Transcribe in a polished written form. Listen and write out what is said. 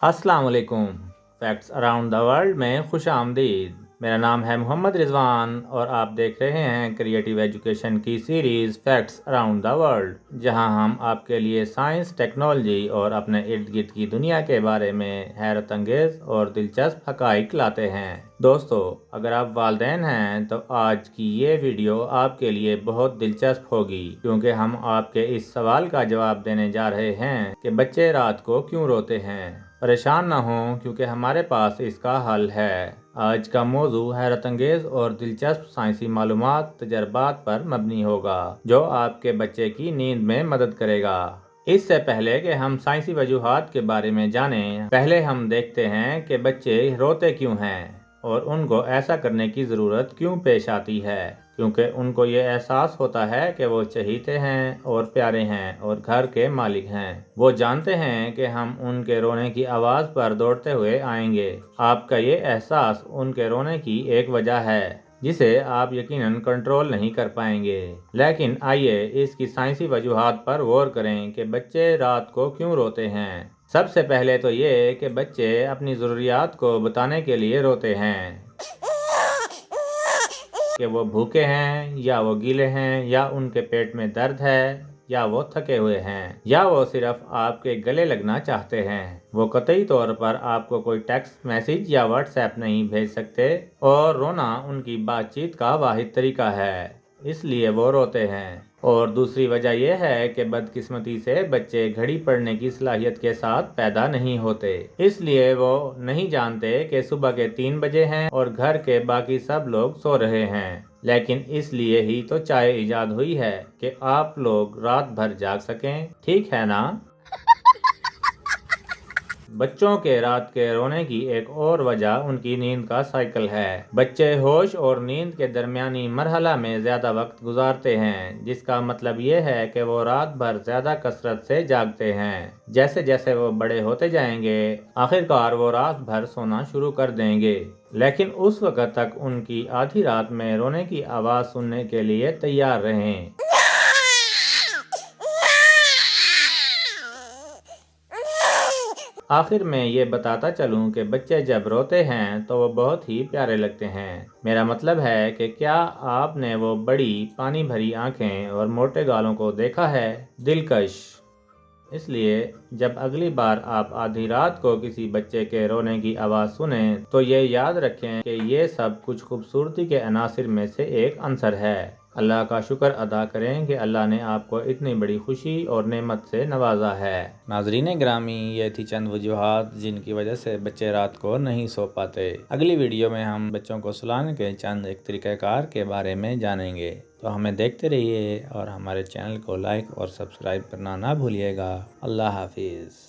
अस्सलाम वालेकुम। Facts around the world में खुश आमदीद। मेरा नाम है मोहम्मद रिजवान और आप देख रहे हैं क्रिएटिव एजुकेशन की series facts around the world, जहां हम आपके लिए साइंस, टेक्नोलॉजी और अपने इर्द गिर्द की दुनिया के बारे में हैरत अंगेज़ और दिलचस्प हक़ाइक़ लाते हैं। दोस्तों, अगर आप वालिदैन हैं तो आज की ये वीडियो आपके लिए बहुत दिलचस्प होगी, क्योंकि हम आपके इस सवाल का जवाब देने जा रहे हैं कि बच्चे रात को क्यों रोते हैं। परेशान ना हों, क्योंकि हमारे पास इसका हल है। आज का मौजू हैरत अंगेज़ और दिलचस्प साइंसी मालूमात तजर्बात पर मबनी होगा, जो आपके बच्चे की नींद में मदद करेगा। इससे पहले कि हम साइंसी वजूहात के बारे में जानें, पहले हम देखते हैं कि बच्चे रोते क्यों हैं और उनको ऐसा करने की ज़रूरत क्यों पेश आती है। क्योंकि उनको ये एहसास होता है कि वो चहीते हैं और प्यारे हैं और घर के मालिक हैं। वो जानते हैं कि हम उनके रोने की आवाज़ पर दौड़ते हुए आएंगे। आपका ये एहसास उनके रोने की एक वजह है, जिसे आप यकीनन कंट्रोल नहीं कर पाएंगे। लेकिन आइए इसकी साइंसी वजूहात पर गौर करें कि बच्चे रात को क्यों रोते हैं। सबसे पहले तो ये कि बच्चे अपनी ज़रूरियात को बताने के लिए रोते हैं, कि वो भूखे हैं या वो गीले हैं या उनके पेट में दर्द है या वो थके हुए हैं या वो सिर्फ आपके गले लगना चाहते हैं। वो कतई तौर पर आपको कोई टेक्स्ट मैसेज या व्हाट्सएप नहीं भेज सकते और रोना उनकी बातचीत का वाहिद तरीका है, इसलिए वो रोते हैं। और दूसरी वजह यह है कि बदकिस्मती से बच्चे घड़ी पढ़ने की सलाहियत के साथ पैदा नहीं होते, इसलिए वो नहीं जानते कि सुबह के 3 बजे हैं और घर के बाकी सब लोग सो रहे हैं। लेकिन इसलिए ही तो चाय ईजाद हुई है कि आप लोग रात भर जाग सकें, ठीक है ना? बच्चों के रात के रोने की एक और वजह उनकी नींद का साइकिल है। बच्चे होश और नींद के दरमियानी मरहला में ज़्यादा वक्त गुजारते हैं, जिसका मतलब ये है कि वो रात भर ज़्यादा कसरत से जागते हैं। जैसे जैसे वो बड़े होते जाएंगे, आखिरकार वो रात भर सोना शुरू कर देंगे। लेकिन उस वक्त तक उनकी आधी रात में रोने की आवाज़ सुनने के लिए तैयार रहें। आखिर में ये बताता चलूं कि बच्चे जब रोते हैं तो वो बहुत ही प्यारे लगते हैं। मेरा मतलब है कि क्या आपने वो बड़ी पानी भरी आंखें और मोटे गालों को देखा है? दिलकश। इसलिए जब अगली बार आप आधी रात को किसी बच्चे के रोने की आवाज़ सुनें तो ये याद रखें कि ये सब कुछ खूबसूरती के अनासिर में से एक अंसर है। अल्लाह का शुक्र अदा करें कि अल्लाह ने आपको इतनी बड़ी खुशी और नेमत से नवाजा है। नाजरीन ग्रामी, ये थी चंद वजूहात जिनकी वजह से बच्चे रात को नहीं सो पाते। अगली वीडियो में हम बच्चों को सुलाने के चंद एक तरीक़ाकार के बारे में जानेंगे। तो हमें देखते रहिए और हमारे चैनल को लाइक और सब्सक्राइब करना ना भूलिएगा। अल्लाह हाफिज़।